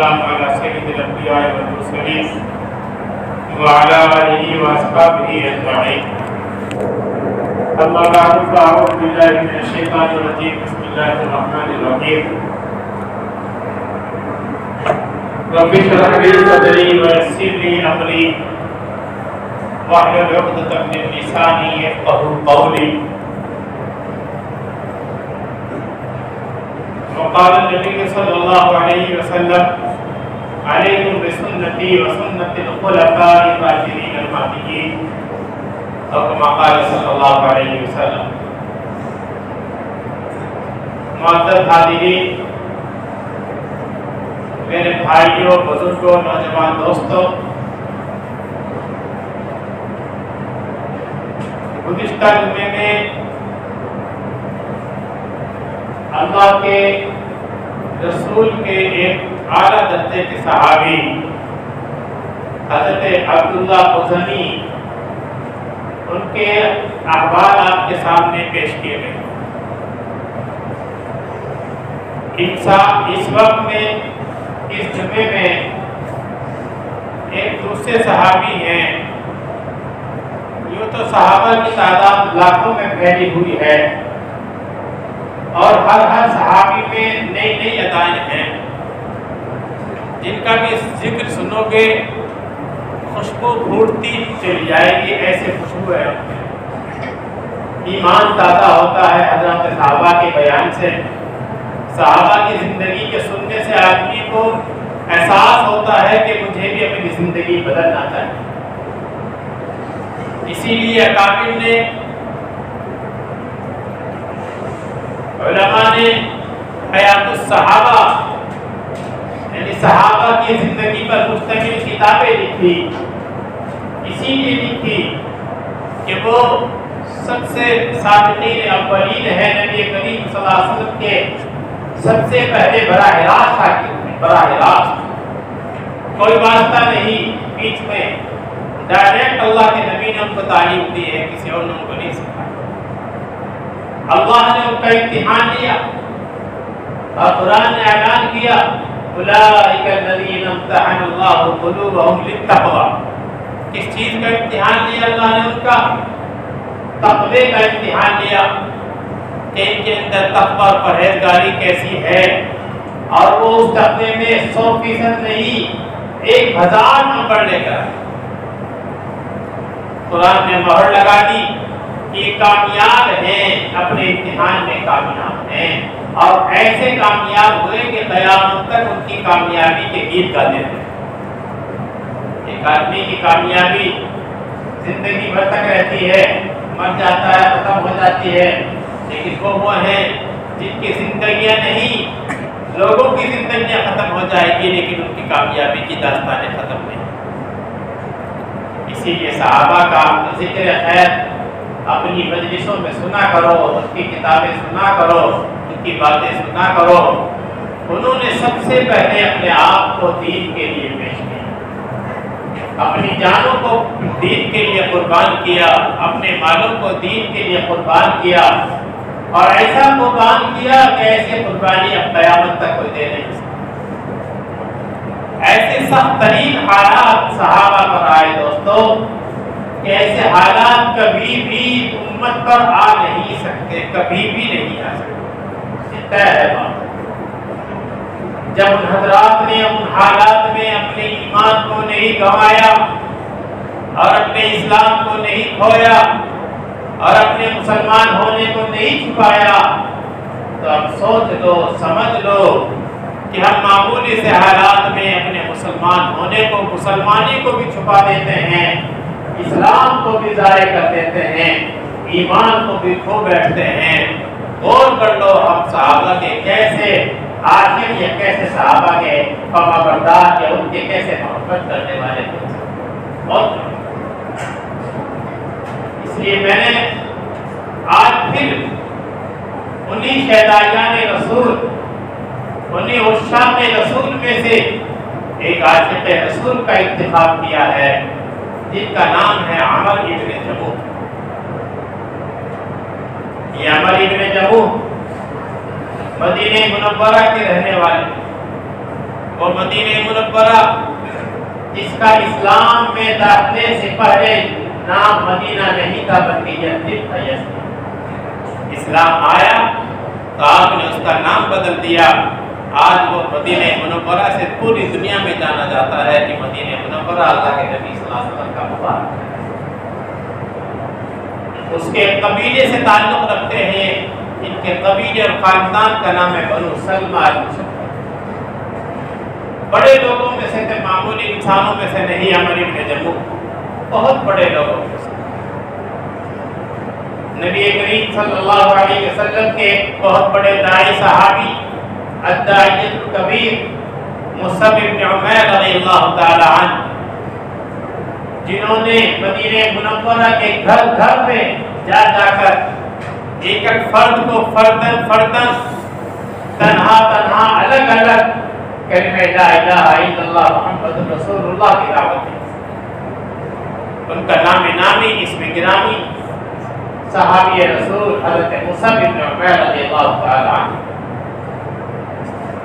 والسلام على سيد الأنبياء والمرسلين وعلى آله وأصحابه أجمعين. أما بعد فأعوذ بالله من الشيطان الرجيم. بسم الله الرحمن الرحيم. رب اشرح لي صدري ويسر لي أمري واحلل عقدة من لساني يفقهوا قولي. وقال النبي صلى الله عليه وسلم عليكم بسنتي وسنة الخلفاء الراشدين المهديين أو كما قال صلی اللہ علیہ وسلم. معزز حاضرین، میرے بھائیوں، بزرگوں، نوجوان دوستوں، گزشتہ جمعے میں اللہ کے رسول کے ایک اعلیٰ درجے کے صحابی حضرت عبداللہ مزنی، ان کے احوال آپ کے سامنے پیش کیے گئے. اس وقت میں اس جمعے میں ایک دوسرے صحابی ہیں. یوں تو صحابہ کی تعداد لاکھوں میں پھیلی ہوئی ہے اور ہر صحابی میں نئی نئی ادائیں ہیں جن کا بھی ذکر سنو گے خوشبو پھوٹتی چلی جائے گی. ایسے خوشبو ہے. ایمان تازہ ہوتا ہے حضرات صحابہ کے بیان سے. صحابہ کی زندگی کے سننے سے آدمی کو احساس ہوتا ہے کہ مجھے بھی اپنی زندگی بدلنا چاہیے. اسی لیے اکابر نے، علماء نے حیات الصحابہ یعنی صحابہ کی زندگی پر مشتمل کتابیں لکھی. اسی لیے لکھی کہ وہ سب سے سابقین اولین ہے. نبی کریم صلی اللہ علیہ وسلم کے سب سے پہلے براہ راست حاکم ہیں. براہ راست کوئی واسطہ نہیں بیچ میں. ڈائریکٹ اللہ کے نبی نے ان کو تعلیم دی ہے، کسی اور نے ان کو نہیں سکھایا. اللہ نے ان کا امتحان لیا اور قرآن نے اعلان کیا اولئک الذین امتحن اللہ قلوبہم للتقوی. کس چیز کا امتحان لیا اللہ نے؟ ان کا تقوی کا امتحان لیا کہ ان کے اندر تقوی اور پرہیزگاری کیسی ہے. اور وہ اس تقوی میں 100% نہیں 1000 نمبر لے کر قرآن نے مہر لگا دی کہ کامیاب ہیں، اپنے امتحان میں کامیاب ہیں. اور ایسے کامیاب ہوئے کہ قیامت تک ان کی کامیابی کے گیت گاتے تھے. ایک آدمی کی کامیابی زندگی بھر تک رہتی ہے، مر جاتا ہے، ختم ہو جاتی ہے. لیکن وہ ہیں جن کی زندگیاں نہیں، لوگوں کی زندگیاں ختم ہو جائے گی لیکن ان کی کامیابی کی داستانیں ختم نہیں. اسی لیے صحابہ کا ذکر خیر اپنی مجلسوں میں سنا کرو، ان کی کتابیں سنا کرو، ان کی باتیں سنا کرو. انہوں نے سب سے پہلے اپنے آپ کو دین کے لیے پیش کیا، اپنی جانوں کو دین کے لیے قربان کیا، اپنے مالوں کو دین کے لیے قربان کیا. اور ایسا قربان کیا کہ ایسے قربانی اب قیامت تک کوئی دے نہیں سکتا. ایسے سخت ترین حالات صحابہ پر آئے دوستو کہ ایسے حالات کبھی بھی امت پر آ نہیں سکتے، کبھی بھی نہیں آ سکتے. جب ان حضرات نے ان حالات میں اپنے ایمان کو نہیں گنوایا اور اپنے اسلام کو نہیں کھویا اور اپنے مسلمان ہونے کو نہیں چھپایا تو اب سوچ لو، سمجھ لو کہ ہم معمولی سے حالات میں اپنے مسلمان ہونے کو، مسلمانی کو بھی چھپا دیتے ہیں، اسلام کو بھی ضائع کر دیتے ہیں، ایمان کو بھی کھو بیٹھتے ہیں. غور کر لو ہم صحابہ کے کیسے عاشق یا کیسے صحابہ کے فرما بردار یا ان کے کیسے محبت کرنے والے تھے. اس لیے میں نے آج پھر انہی شہدائیان رسول، انہی عشاق رسول میں سے ایک عاشق رسول کا انتخاب کیا ہے جن کا نام ہے عمر ابن جموح. یہ عمر ابن جموح مدینہ منورہ کے رہنے والے. وہ مدینہ منورہ جس کا اسلام میں داخلے سے پہلے نام مدینہ نہیں تھا بلکہ یثرب تھا۔ یثرب اسلام آیا تو آپ نے اس کا نام بدل دیا۔ آج وہ مدینہ منورہ سے پوری دنیا میں جانا جاتا ہے کہ مدینہ منورہ اللہ کے نبی صلی اللہ علیہ وسلم کا مبارک ہے۔ اس کے قبیلے سے تعلق رکھتے ہیں، ان کے قبیلے اور خاندان کا نام ہے بنو سلمہ المشرق۔ بڑے لوگوں میں سے تھے، معمولی انسانوں میں سے نہیں۔ عمر ابن جموح بہت بڑے لوگوں میں سے، نبی کریم صلی اللہ علیہ وسلم کے بہت بڑے داعی صحابی الداعی الکبیر مصعب بن عمیر رضی اللہ تعالی عنہ، جنہوں نے مدینہ منورہ کے گھر گھر میں جا جا کر ایک ایک فرد کو فردن تنہا الگ الگ کلمہ لا الہ الا اللہ محمد رسول اللہ کی دعوت دی۔ ان کا نام نامی اسم گرامی صحابی رسول حضرت مصعب بن عمیر رضی اللہ تعالی عنہ۔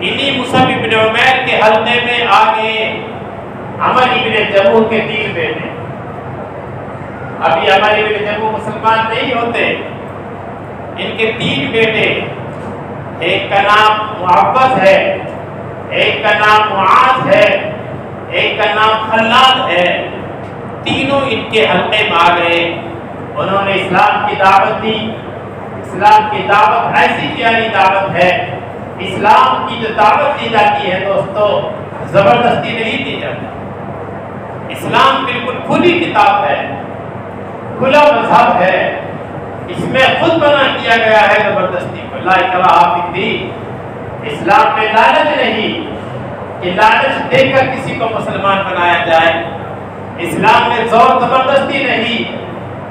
انہی مصعب بن عمیر کے حلقے میں آگے عمر ابن جموح کے 3 بیٹے۔ ابھی عمر ابن جموح مسلمان نہیں ہوتے، ان کے 3 بیٹے، ایک کا نام معوذ ہے، ایک کا نام معاذ ہے، ایک کا نام خلاد ہے۔ تینوں ان کے حلقے میں آ گئے، انہوں نے اسلام کی دعوت دی۔ اسلام کی دعوت ایسی پیاری دعوت ہے، اسلام کی جو دعوت دی جاتی ہے دوستو زبردستی نہیں دی جاتی۔ اسلام بالکل کھلی کتاب ہے، کھلا مذہب ہے، اس میں خود بنا کیا گیا ہے زبردستی کو، لا اکراہ فی الدین۔ اسلام میں لالچ نہیں کہ لالچ دے کر کسی کو مسلمان بنایا جائے، اسلام میں زور زبردستی نہیں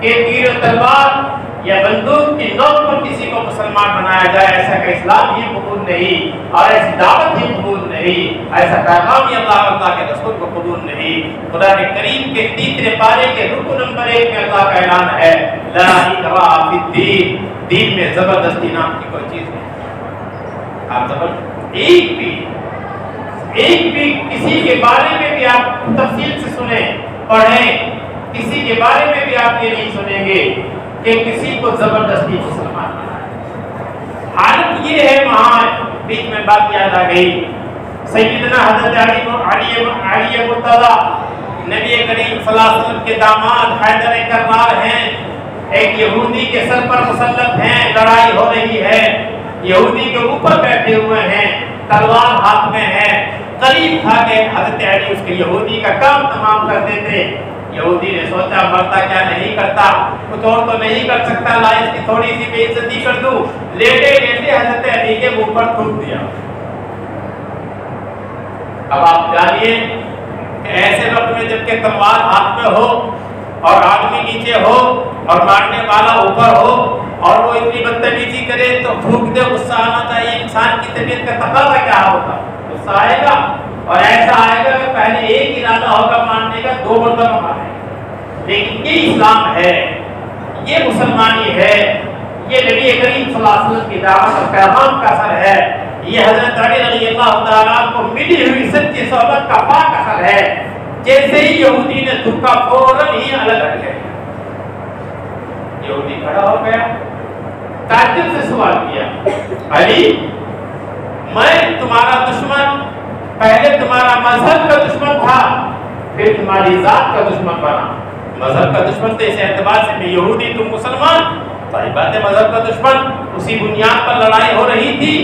کہ تیر و تلوار یا بندوق کی نوک پر کسی کو مسلمان بنایا جائے، ایسا کہ اسلام ہی قبول نہیں، اور ایسی دعوت ہی قبول نہیں، ایسا پیغام ہی اللہ کے رسول کو قبول نہیں۔ قرآن کریم کے 3 پارے کے رکن نمبر 1 میں اللہ کا اعلان ہے لا اکراہ فی الدین، دین میں زبردستی نام کی کوئی چیز نہیں۔ آپ ایک بھی کسی کے بارے میں بھی آپ تفصیل سے سنیں پڑھیں، کسی کے بارے میں بھی آپ یہ نہیں سنیں گے کہ کسی کو زبردستی مسلمان بنایا۔ حالت یہ ہے، وہاں بیچ میں بات یاد آ گئی، سیدنا حضرت علی مرتضیٰ نبی کریم صلی اللہ علیہ وسلم کے داماد حیدر کرار ہیں، ایک یہودی کے سر پر مسلط ہیں، لڑائی ہو رہی ہے، یہودی کے اوپر بیٹھے ہوئے ہیں، تلوار ہاتھ میں ہے، قریب تھا کہ حضرت علی اس کے یہودی کا کام تمام کر دیتے۔ یہودی نے سوچا مرتا کیا نہیں کرتا، کچھ اور تو نہیں کر سکتا، لا اس کی تھوڑی سی بے عزتی کر دوں۔ لیٹے لیٹے حضرت علی کے منہ پر تھوک دیا۔ اب آپ جانیے کہ ایسے وقت میں جب کہ تلوار ہاتھ میں ہو اور آدمی نیچے ہو اور مارنے والا اوپر ہو اور وہ اتنی بدتمیزی کرے تو تھوک دے، غصہ آنا چاہیے۔ انسان کی طبیعت کا تقاضا کیا ہوگا؟ غصہ آئے گا، اور ایسا آئے گا کہ پہلے ایک ارادہ ہوگا ماننے کا، 2 مرتبہ مانے۔ لیکن یہ اسلام ہے، یہ مسلمانی ہے، یہ نبی کریم صلی اللہ علیہ وسلم کی دعوت اور پیغام کا اثر ہے، یہ حضرت علی رضی اللہ تعالیٰ کو ملی ہوئی سچی صحبت کا پاک اثر ہے۔ جیسے ہی یہودی نے تھوکا فوراً ہی الگ ہٹ گئے۔ یہودی کھڑا ہو گیا، تعجب سے سوال کیا، علی میں تمہارا دشمن، پہلے تمہارا مذہب کا دشمن تھا، پھر تمہاری ذات کا دشمن بنا۔ مذہب کا دشمن تھے اس اعتبار سے میں یہودی، تم مسلمان، صحیح بات ہے، مذہب کا دشمن، اسی بنیاد پر لڑائی ہو رہی تھی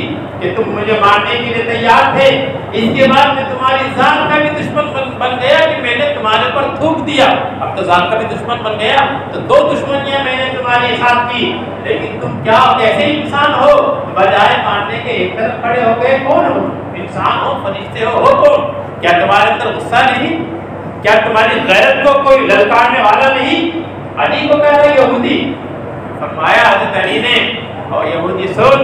کہ تم مجھے مارنے کے لیے تیار تھے۔ اس کے بعد میں تمہاری ذات کا بھی دشمن بن گیا کہ میں نے تمہارے پر تھوک دیا، اب تو ذات کا بھی دشمن بن گیا، تو 2 دشمنیاں میں نے تمہارے ساتھ کی۔ لیکن تم کیا کیسے انسان ہو، بجائے مارنے کے ایک طرف کھڑے ہو گئے؟ کون ہو؟ انسان ہو، فرشتے ہو کون؟ کیا تمہارے اندر غصہ نہیں؟ کیا تمہاری غیرت کو کوئی للکارنے والا نہیں؟ علی کو کہہ رہے یہودی۔ فرمایا حضرت علی نے، اور یہودی سن،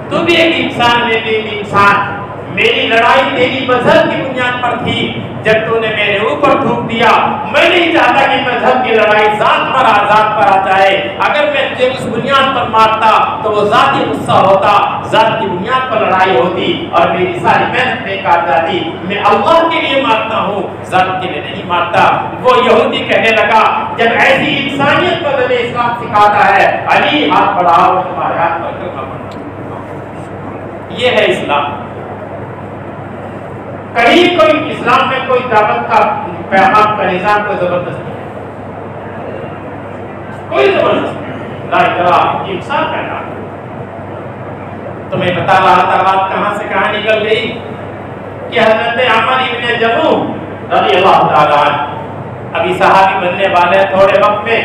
تو بھی ایک انسان، میں بھی ایک انسان، میری لڑائی تیری مذہب کی بنیاد پر تھی، جب تو نے میرے اوپر تھوک دیا، میں نہیں چاہتا کہ مذہب کی لڑائی ذات پر آ جائے، اگر میں تجھے اس بنیاد پر مارتا تو وہ ذاتی غصہ ہوتا، ذات کی بنیاد پر لڑائی ہوتی اور میری ساری محنت بیکار جاتی، میں اللہ کے لیے مارتا ہوں، ذات کے لیے نہیں مارتا۔ وہ یہودی کہنے لگا جب ایسی انسانیت کو نبی اسلام سکھاتا ہے، علی ہاتھ بڑھاؤ میں تمہارے ہاتھ پر کلمہ پڑھوں۔ یہ ہے اسلام۔ کہیں کوئی اسلام میں کوئی دعوت کا پیغام کا نظام کوئی زبردستی ہے، کوئی زبردستی لا الہ کی انصاف کرنا۔ تو میں بتا رہا تھا بات کہاں سے کہاں نکل گئی کہ حضرت عمر ابن جموح رضی اللہ تعالیٰ عنہ ابھی صحابی بننے والے تھوڑے وقت میں،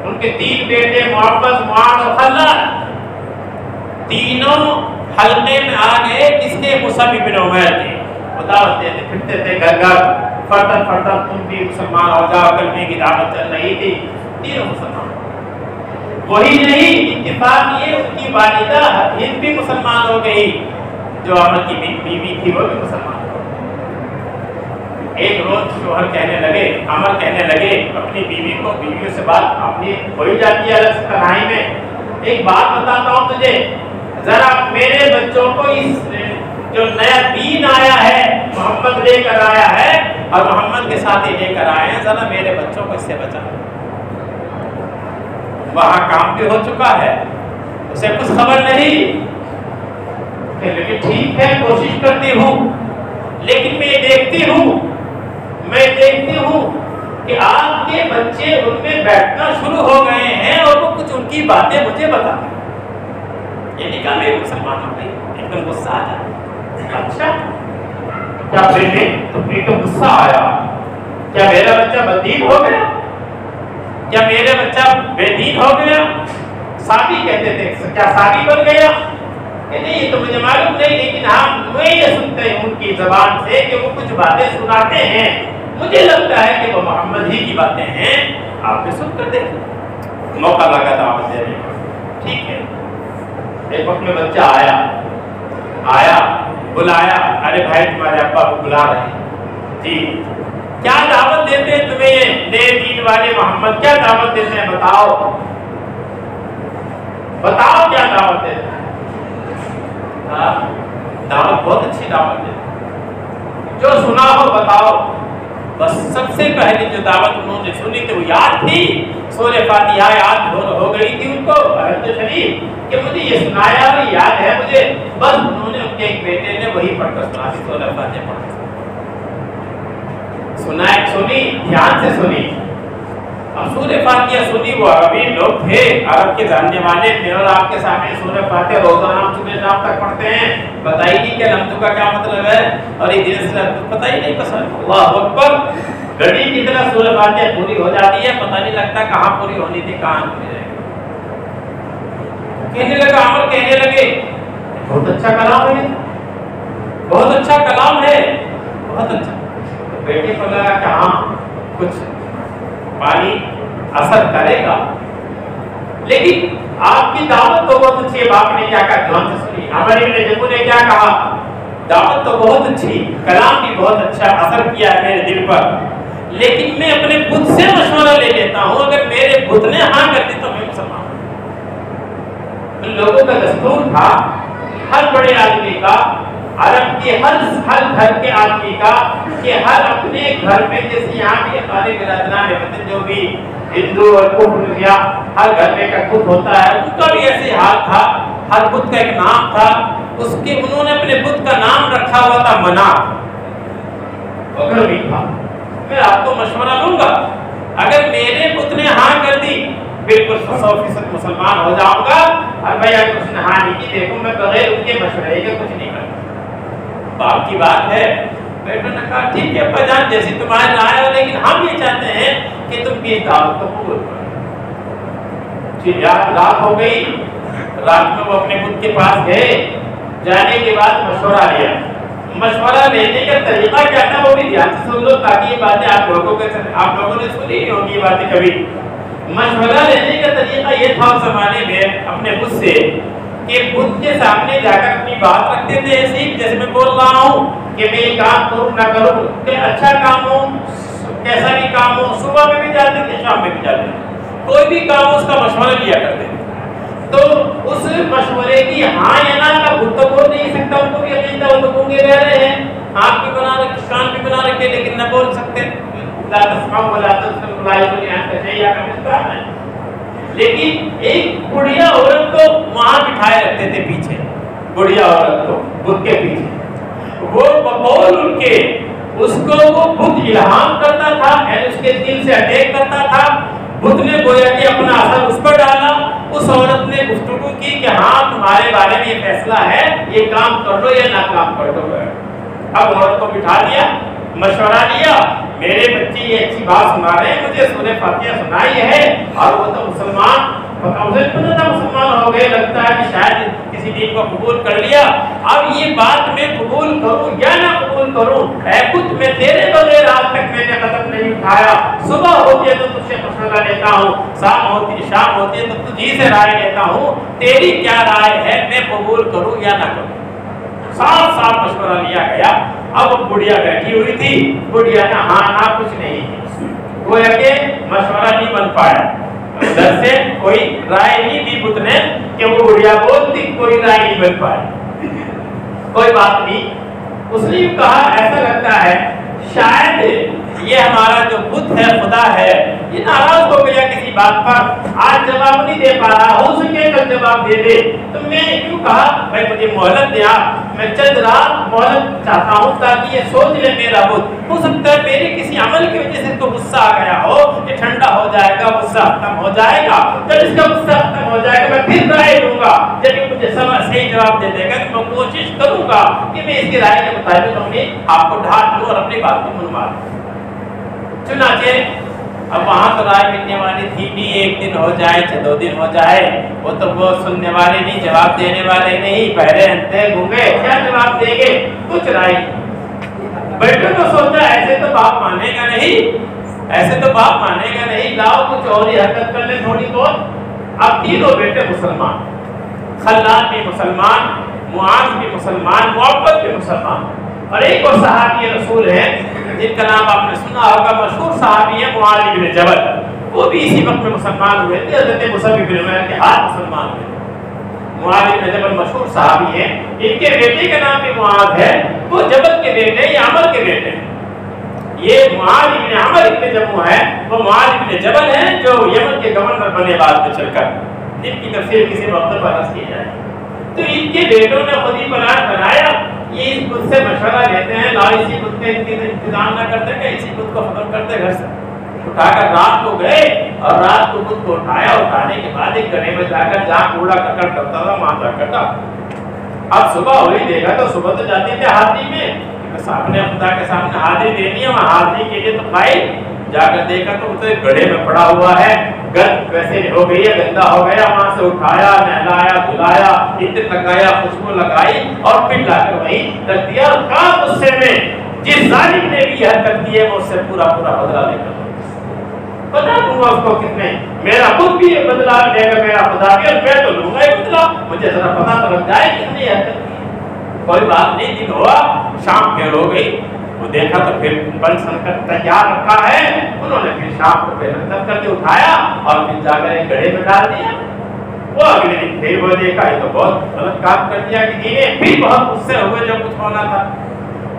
ان کے 3 بیٹے معوذ، معاذ اور خلاد تینوں حلقے میں آ گئے، کس کے؟ مصعب بن عمیر کے۔ دعوت دیتے پھرتے تھے گھر گھر، فرتن فرتن تم بھی مسلمان ہو جاؤ، کلمے کی دعوت چل رہی تھی، تینوں مسلمان۔ وہی نہیں، اتفاق یہ ان کی والدہ ہند بھی مسلمان ہو گئی، جو عمر کی بیوی تھی وہ بھی مسلمان ہو گئی۔ ایک روز شوہر کہنے لگے، عمر کہنے لگے اپنی بیوی کو، بیویوں سے بات اپنی ہو ہی جاتی ہے الگ تنہائی میں، ایک بات بتاتا ہوں تجھے، ذرا میرے بچوں کو اس جو نیا دین آیا ہے، محمد لے کر آیا ہے اور محمد کے ساتھ ہی لے کر آئے ہیں، ذرا میرے بچوں کو اس سے بچا۔ وہاں کام بھی ہو چکا ہے، اسے کچھ خبر نہیں، لیکن ٹھیک ہے کوشش کرتی ہوں، لیکن میں دیکھتی ہوں کہ آپ کے بچے ان میں بیٹھنا شروع ہو گئے ہیں اور وہ کچھ ان کی باتیں مجھے بتاتے ہیں۔ یہ نہیں کہا میں مسلمان ہوں گئی، ایک دم غصہ آ جاتا۔ اچھا کیا بیٹے تمہیں تو غصہ آیا؟ کیا میرا بچہ بدین ہو گیا؟ کیا میرے بچہ بے دین ہو گیا؟ صابی کہتے تھے، کیا صابی بن گیا؟ کہ نہیں یہ تو مجھے معلوم نہیں، لیکن ہم میں یہ سنتے ہیں ان کی زبان سے کہ وہ کچھ باتیں سناتے ہیں، مجھے لگتا ہے کہ وہ محمد ہی کی باتیں ہیں، آپ نے سن کر دیکھیں۔ موقع لگا دعوت دینے کا، ٹھیک ہے۔ ایک وقت میں بچہ آیا بلایا، ارے بھائی تمہارے ابا کو بلا رہے ہیں، جی کیا دعوت دیتے ہیں تمہیں یہ نئے دین والے محمد، کیا دعوت دیتے ہیں بتاؤ کیا دعوت دیتے ہیں؟ دعوت بہت اچھی دعوت دیتے ہیں، جو سنا ہو بتاؤ۔ بس سب سے پہلی جو دعوت انہوں نے سنی تھی وہ یاد تھی، سورہ فاتحہ یاد ہو گئی تھی ان کو، حضرت شریف کہ مجھے یہ سنایا اور یاد ہے مجھے، بس انہوں نے ان کے ایک بیٹے نے وہی پڑھ کر سنا دی، سورہ فاتحہ پڑھ کر سنی، دھیان سے سنی۔ اب سورہ فاتحہ سنی، وہ عربی لوگ تھے، عرب کے جاننے والے تھے، اور آپ کے سامنے سورہ فاتحہ روزانہ صبح شام تک پڑھتے ہیں، بتائی نہیں کہ لمزوں کا کیا مطلب ہے، اور یہ دن سے پتہ ہی نہیں، پسند اللہ اکبر، گھڑی کی طرح سورہ فاتحہ پوری ہو جاتی ہے، پتہ نہیں لگتا کہاں پوری ہونی تھی کہاں پوری رہے گی۔ کہنے لگا، عمر کہنے لگے بہت اچھا کلام ہے، بہت اچھا کلام ہے، بہت اچھا۔ بیٹے کو لگا کہ ہاں کچھ پانی اثر کرے گا، لیکن آپ کی دعوت تو بہت اچھی ہے، باپ نے کیا کہا دھیان سے سنی، عمر ابن جموح نے کیا کہا، دعوت تو بہت اچھی، کلام بھی بہت اچھا اثر کیا ہے میرے دل پر، لیکن میں اپنے بت سے مشورہ لے لیتا ہوں، اگر میرے بت نے ہاں کر دی تو میں مسلمان ہوں۔ ان لوگوں کا دستور تھا، ہر بڑے آدمی کا، عرب کے ہر گھر کے آدمی کا، کہ ہر اپنے گھر میں، جیسے یہاں بھی ہمارے برادران وطن جو بھی ہندو اور کفر یا ہر گھر میں کا بت ہوتا ہے، ان کا بھی ایسے حال تھا، ہر بت کا ایک نام تھا، اس کے انہوں نے اپنے بت کا نام رکھا ہوا تھا منات، وہ گھر بھی تھا۔ میں آپ کو مشورہ دوں گا، اگر میرے بت نے ہاں کر دی بالکل 100% مسلمان ہو جاؤں گا، اور بھائی اگر اس نے ہاں نہیں کی دیکھوں میں بغیر ان کے مشورے کے کچھ نہیں کرتا۔ باپ کی بات ہے، بیٹوں نے کہا ٹھیک ہے ابا جان جیسی تمہاری رائے ہو، لیکن ہم یہ چاہتے ہیں کہ تم کی دعوت کو قبول کرو۔ رات ہو گئی، رات میں وہ اپنے بت کے پاس گئے، جانے کے بعد مشورہ لیا، مشورہ لینے کا طریقہ کیا تھا وہ بھی دھیان سے سن لو، تاکہ یہ باتیں آپ لوگوں نے سنی نہیں ہوگی یہ باتیں کبھی۔ مشورہ لینے کا طریقہ یہ تھا اس زمانے میں اپنے بت سے، کہ بت کے سامنے جا کر اپنی بات رکھتے تھے، ایسے ہی جیسے میں بول رہا ہوں، کہ میں یہ کام کروں نہ کروں، کہ اچھا کام ہو کیسا بھی کام ہو، صبح میں بھی جاتے تھے شام میں بھی جاتے تھے، کوئی بھی کام ہو اس کا مشورہ لیا کرتے تھے۔ تو اس مشورے کی ہاں یا نا کا خود تو بول نہیں سکتا، ان کو بھی عقیدہ، وہ تو گونگے رہ رہے ہیں، آنکھ بھی بنا رکھے، کان بھی بنا رکھے، لیکن نہ بول سکتے۔ لا تسمعوا ولا تبصروا لا يغني عنك شيئا کا، لیکن ایک بڑھیا عورت کو وہاں بٹھائے رکھتے تھے پیچھے، بڑھیا عورت کو بت کے پیچھے، وہ بقول ان کے اس کو وہ بت الہام کرتا تھا، یعنی اس کے دل سے اٹیک کرتا تھا۔ بت نے گویا کہ اپنا اثر اس پر ڈالا، اس عورت نے گفتگو کی کہ ہاں تمہارے بارے میں یہ فیصلہ ہے، یہ کام کر لو یا نہ کام کر لو۔ اب عورت کو بٹھا دیا، مشورہ لیا، میرے بچے یہ اچھی بات سنا رہے ہیں، مجھے سورہ فاتحہ سنائی ہے، اور وہ تو مسلمان مسلمان ہو گئے، لگتا ہے کہ شاید کسی دین کو قبول کر لیا، اب یہ بات میں قبول کروں یا نہ قبول کروں، اے کچھ میں تیرے بغیر آج تک میں نے قدم نہیں اٹھایا، صبح ہوتی ہے تو تجھ سے مشورہ لیتا ہوں، شام ہوتی ہے تو تجھی سے رائے لیتا ہوں، تیری کیا رائے ہے، میں قبول کروں یا نہ کروں۔ صاف صاف مشورہ لیا گیا۔ اب وہ بڑھیا بیٹھی ہوئی تھی، بڑھیا نے ہاں نہ کچھ نہیں، وہ کہ مشورہ نہیں بن پایا، ادھر سے کوئی رائے نہیں دی بت نے کہ وہ بڑھیا بولتی، کوئی رائے نہیں بن پائی، کوئی بات نہیں۔ اس نے کہا ایسا لگتا ہے شاید یہ ہمارا جو بت ہے، خدا ہے، یہ ناراض ہو گیا کسی بات پر، آج جواب نہیں دے پا رہا، ہو سکے کل جواب دے دے، تو میں نے کیوں کہا بھائی مجھے مہلت دیا، میں چند رات مہلت چاہتا ہوں تاکہ یہ سوچ لے میرا بت، ہو سکتا ہے میرے کسی عمل کی وجہ سے اس کو غصہ آ گیا ہو، یہ ٹھنڈا ہو جائے گا، غصہ ختم ہو جائے گا، جب اس کا غصہ ختم ہو جائے گا میں پھر رائے دوں گا، جب یہ مجھے صحیح جواب دے دے گا تو میں کوشش کروں گا کہ میں اس کی رائے کے مطابق اپنی آپ کو ڈھانپ لوں اور اپنی بات کو منوا لوں۔ چنانچہ اب وہاں تو رائے ملنے والی تھی نہیں، ایک دن ہو جائے چاہے 2 دن ہو جائے، وہ تو وہ سننے والے نہیں، جواب دینے والے نہیں، پہلے ہنتے گھومے، کیا جواب دیں گے، کچھ رائے۔ بیٹے کو سوچا ایسے تو باپ مانے گا نہیں، ایسے تو باپ مانے گا نہیں، لاؤ کچھ اور ہی حرکت کر لے تھوڑی بہت۔ اب تینوں بیٹے مسلمان، خلاد بھی مسلمان، معاذ بھی مسلمان، معبد بھی مسلمان، اور ایک اور صحابی رسول ہے جن کا نام آپ نے سنا ہوگا، مشہور صحابی ہے معاذ بن جبل، وہ بھی اسی وقت میں مسلمان ہوئے تھے، حضرت مصعب بن عمیر کے ہاتھ مسلمان ہوئے تھے۔ معاذ بن جبل مشہور صحابی ہیں، ان کے بیٹے کا نام بھی معاذ ہے، وہ جبل کے بیٹے یا عمر کے بیٹے ہیں۔ یہ معاذ بن عمر ابن جموع ہے، وہ معاذ بن جبل ہیں جو یمن کے گورنر بنے بعد میں چل کر، جن کی تفسیر کسی وقت پر عرض کی جائے۔ تو ان کے بیٹوں نے خود ہی پلان بنایا، یہ اس بت سے مشورہ لیتے ہیں، لا اسی بت کا انتظام نہ کرتے کہ اسی بت کو ختم کرتے گھر سے، اٹھا کر رات کو گئے اور رات کو بت کو اٹھایا، اٹھانے کے بعد ایک گڑھے میں جا کر جہاں کوڑا کرکٹ کرتا تھا وہاں جا کر ڈالا۔ اب صبح ہوئی، دیکھا تو صبح تو جاتی تھے حاضری میں، سامنے خدا کے سامنے حاضری دینی ہے، وہاں حاضری کے لیے تو کھائی، جا کر دیکھا تو اسے گڑھے میں پڑا ہوا ہے، گند ویسے ہو گئی ہے، گندا ہو گیا، وہاں سے اٹھایا، نہلایا، دھلایا، عطر لگایا، خوشبو لگائی اور پھر لا کر وہیں رکھ دیا۔ اور کہا غصے میں جس ظالم نے بھی یہ حرکت کی ہے میں اس سے پورا بدلہ لے کر پتا دوں گا اس کو کتنے، میرا خود بھی یہ بدلہ لے گا، میرا خدا بھی، اور میں تو لوں گا یہ بدلہ، مجھے ذرا پتا تو لگ جائے کتنے یہ حرکت کی۔ کوئی بات نہیں، دن ہوا، شام پھر ہو گئی، وہ دیکھا تو پھر بن سن کر تیار رکھا ہے، انہوں نے پھر شام کو پھر حرکت کر کے اٹھایا اور پھر جا کر ایک گڑھے میں ڈال دیا۔ وہ اگلے دن پھر وہ دیکھا یہ تو بہت غلط کام کر دیا کہ انہیں پھر بہت غصے ہوئے جب کچھ ہونا تھا۔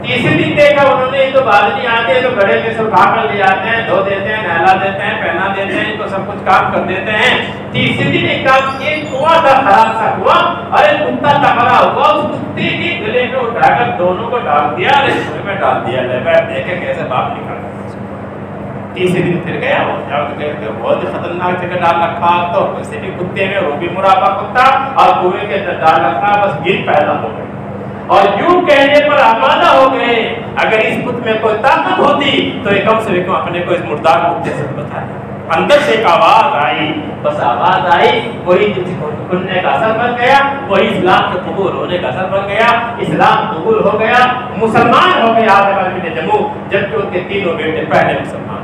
تیسرے دن دیکھا انہوں نے، یہ تو بعد نہیں آتے، تو گڑھے میں سے اٹھا کر لے آتے ہیں، دھو دیتے ہیں، نہلا دیتے ہیں، پہنا دیتے ہیں، ان کو سب کچھ کام کر دیتے ہیں۔ تیسرے دن ایک کام کیے، کنواں تھا خراب سا کنواں، اور ایک کتا ٹکرا ہوا، اس کتے کے گلے میں اٹھا کر دونوں کو ڈال دیا اور اس میں ڈال دیا، لے بیٹھ دیکھے کیسے باپ نکال۔ تیسرے دن پھر گیا، بہت ہی خطرناک جگہ ڈال رکھا، تو کسی بھی کتے میں وہ بھی مرابع کتا اور کنویں کے اندر ڈال رکھا، بس گر پیدا ہو گئے اور یوں کہنے پر آمادہ ہو گئے اگر اس بت میں کوئی طاقت ہوتی تو یہ کم سے کم اپنے کو اس مردار کتے سے بتائے۔ اندر سے ایک آواز آئی، بس آواز آئی، وہی کھلنے کا اثر بن گیا، وہی اسلام کے قبول ہونے کا اثر بن گیا، اسلام قبول ہو گیا، مسلمان ہو گیا آدم بن جموع، جبکہ ان کے تینوں بیٹے پہلے مسلمان۔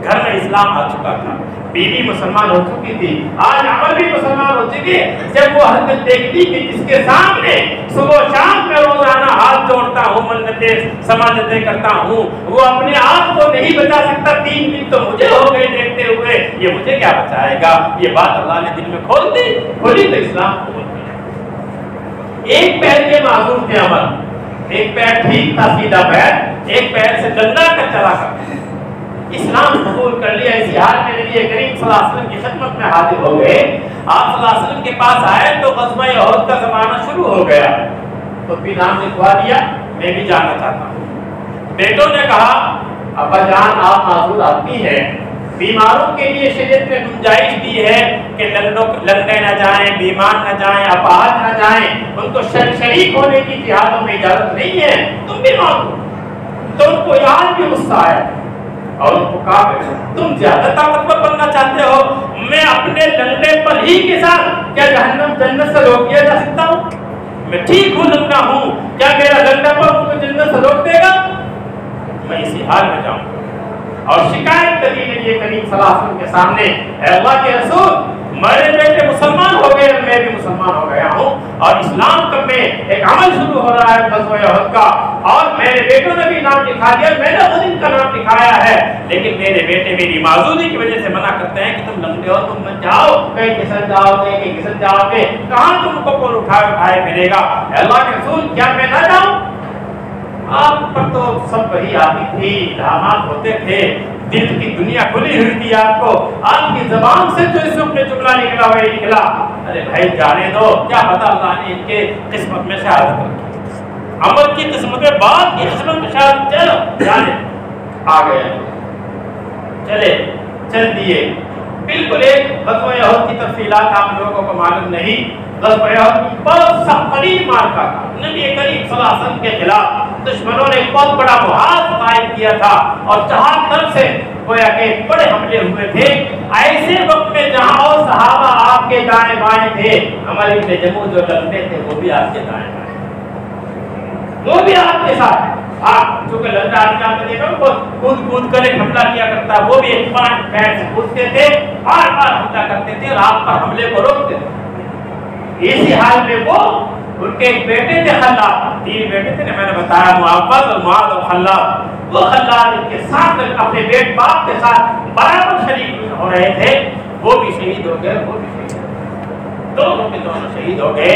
گھر میں اسلام آ چکا تھا، بیوی مسلمان ہو چکی تھی، آج عمل بھی مسلمان ہو چکی۔ جب وہ حرکت دیکھتی کہ جس کے سامنے صبح و شام میں روزانہ ہاتھ جوڑتا ہوں، منتیں سماجتیں کرتا ہوں، وہ اپنے آپ کو نہیں بچا سکتا، 3 دن تو مجھے ہو گئے دیکھتے ہوئے، یہ مجھے کیا بچائے گا؟ یہ بات اللہ نے دل میں کھولی تو اسلام قبول کیا۔ ایک پیر کے معذور تھے عمل، ایک پیر ٹھیک تھا سیدھا پیر، ایک پیر سے ڈنڈا کر چلا کرتے، اسلام قبول کر لیا۔ اسی حال میں نبی کریم صلی اللہ علیہ وسلم کی خدمت میں حاضر ہو گئے۔ آپ صلی اللہ علیہ وسلم کے پاس آئے تو غزوہ احد کا زمانہ شروع ہو گیا، تو بھی نام لکھوا دیا، میں بھی جانا چاہتا ہوں۔ بیٹوں نے کہا ابا جان آپ معذور آدمی ہیں، بیماروں کے لیے شریعت نے گنجائش دی ہے کہ لنگڑے نہ جائیں، بیمار نہ جائیں، اپاہج نہ جائیں، ان کو شریک ہونے کی جہادوں میں اجازت نہیں ہے، تم بھی معذور۔ تو ان کو یاد بھی غصہ آیا اور ان کو کہا تم زیادہ طاقتور بننا چاہتے ہو، میں اپنے لنگڑے پر ہی کے ساتھ کیا جہنم جنت سے روک دیا جا سکتا ہوں؟ میں ٹھیک ہوں، لنگڑا ہوں، کیا میرا لنگڑا پر ان کو جنت سے روک دے گا؟ میں اسی حال میں جاؤں گا۔ اور شکایت کری نبی کریم صلی اللہ علیہ وسلم کے سامنے، اے اللہ کے رسول میرے بیٹے مسلمان ہو گئے، میں بھی مسلمان ہو گیا ہوں، اور اسلام کا میں ایک عمل شروع ہو رہا ہے غزوہ احد کا، اور میرے بیٹوں نے بھی نام لکھا دیا، میں نے خود ان کا نام لکھایا ہے، لیکن میرے بیٹے میری معذوری کی وجہ سے منع کرتے ہیں کہ تم لنگڑے ہو، تم مت جاؤ، کہیں کسن جاؤ گے، کہیں کسن جاؤ گے، کہاں تم کو کون اٹھائے پھرے گا؟ اللہ کے رسول کیا میں نہ جاؤں؟ آپ پر تو سب وہی آتی تھی، الہامات ہوتے تھے، دل کی دنیا کھلی ہوئی تھی آپ کو، آپ کی زبان سے جو اس وقت جملہ نکلا وہی نکلا، ارے بھائی جانے دو، کیا پتا اللہ نے ان کے قسمت میں شہادت رکھی، عمل کی قسمت میں، بات کی قسمت میں شہادت، چلو جانے آ گئے، چل دیے۔ بالکل ایک غزوہ احد کی تفصیلات آپ لوگوں کو معلوم نہیں، غزوہ احد بہت سخت ترین معرکہ تھا، نبی کریم صلی اللہ علیہ وسلم کے خلاف دشمنوں نے ایک بہت بڑا محاذ قائم کیا تھا، اور چار طرف سے گویا کہ بڑے حملے ہوئے تھے۔ ایسے وقت میں جہاں اور صحابہ آپ کے دائیں بائیں تھے، ہمارے ابن جموع جو لڑتے تھے وہ بھی آپ کے دائیں بائیں، وہ بھی آپ کے ساتھ۔ آپ چونکہ لڑتا آدمی آپ نے دیکھا وہ کود کر ایک حملہ کیا کرتا، وہ بھی ایک پانچ پیر سے کودتے تھے، بار بار حملہ کرتے تھے اور آپ پر حملے کو روکتے تھے۔ اسی حال میں وہ ان کے ایک بیٹے تھے خلاد، 3 بیٹے تھے، میں نے بتایا معاوض اور معاذ اور خلاد، وہ خلاد ان کے ساتھ اپنے بیٹ باپ کے ساتھ برابر شریک ہو رہے تھے، وہ بھی شہید ہو گئے، وہ بھی شہید ہو گئے، دونوں کے دونوں شہید ہو گئے۔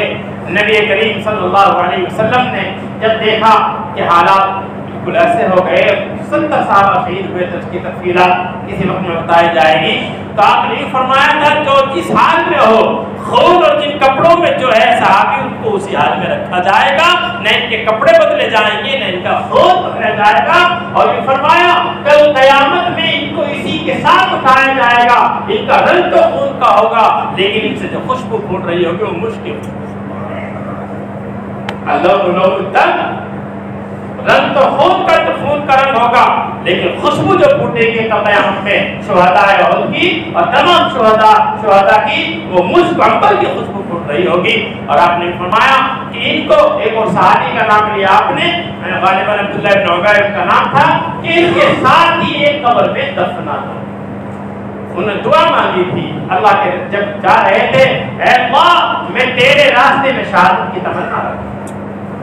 نبی کریم صلی اللہ علیہ وسلم نے جب دیکھا کہ حالات بالکل ایسے ہو گئے، 70 صحابہ شہید ہوئے، تو اس کی تفصیلات کسی وقت میں بتائی جائے گی، تو آپ نے فرمایا تھا جو جس حال میں ہو، خون اور جن کپڑوں میں جو ہے صحابی ان کو اسی حال میں رکھا جائے گا، نہ ان کے کپڑے بدلے جائیں گے، نہ ان کا خون بدلا جائے گا، اور یہ فرمایا کل قیامت میں ان کو اسی کے ساتھ اٹھایا جائے گا، ان کا رنگ تو خون کا ہوگا، لیکن ان سے جو خوشبو پھوٹ رہی ہوگی وہ مشکل رنگ تو خون کا رنگ ہوگا، لیکن خوشبو جو پھوٹے گی قیامت میں شہداء احد کی اور تمام شہداء کی وہ مشک عنبر کی خوشبو پھوٹ رہی ہوگی۔ اور آپ نے فرمایا کہ ان کو ایک اور صحابی کا نام لیا آپ نے، غالباً عبداللہ بن عبیر کا نام تھا، کہ ان کے ساتھ ہی ایک قبر میں دفنا تھا۔ انہوں نے دعا مانگی تھی اللہ کے، جب جا رہے تھے، اے اللہ میں تیرے راستے میں شہادت کی تمنا رکھتا ہوں۔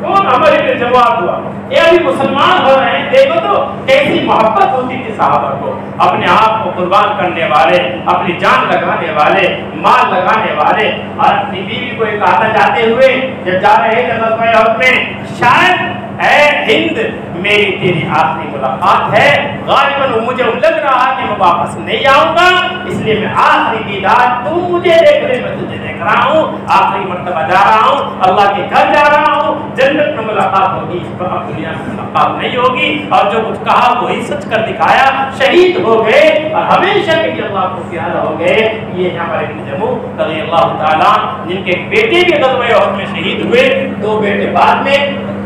کون عمر ابن جواب ہوا، یہ ابھی مسلمان ہو رہے ہیں، دیکھو تو کیسی محبت ہوتی تھی صحابہ کو، اپنے آپ کو قربان کرنے والے، اپنی جان لگانے والے، مال لگانے والے، اور اپنی بیوی کو ایک آتا جاتے ہوئے جب جا رہے تھے غزوہ احد میں، شاید اے ہند میری تیری آخری ملاقات ہے، غالباً مجھے لگ رہا کہ میں واپس نہیں آؤں گا، اس لیے میں آخری دیدار تم مجھے دیکھ رہے، میں تجھے دیکھ رہا ہوں، آخری مرتبہ جا رہا ہوں، اللہ کے گھر جا رہا ہوں، جنت میں ملاقات ہوگی، اس پر اب دنیا میں ملاقات نہیں ہوگی، اور جو کچھ کہا وہی سچ کر دکھایا، شہید ہو گئے اور ہمیشہ کے لیے اللہ کو پیارا ہو گئے۔ یہ ہمارے ابن جموع رضی اللہ تعالیٰ جن کے بیٹے بھی غزوہ احد میں شہید ہوئے، 2 بیٹے بعد میں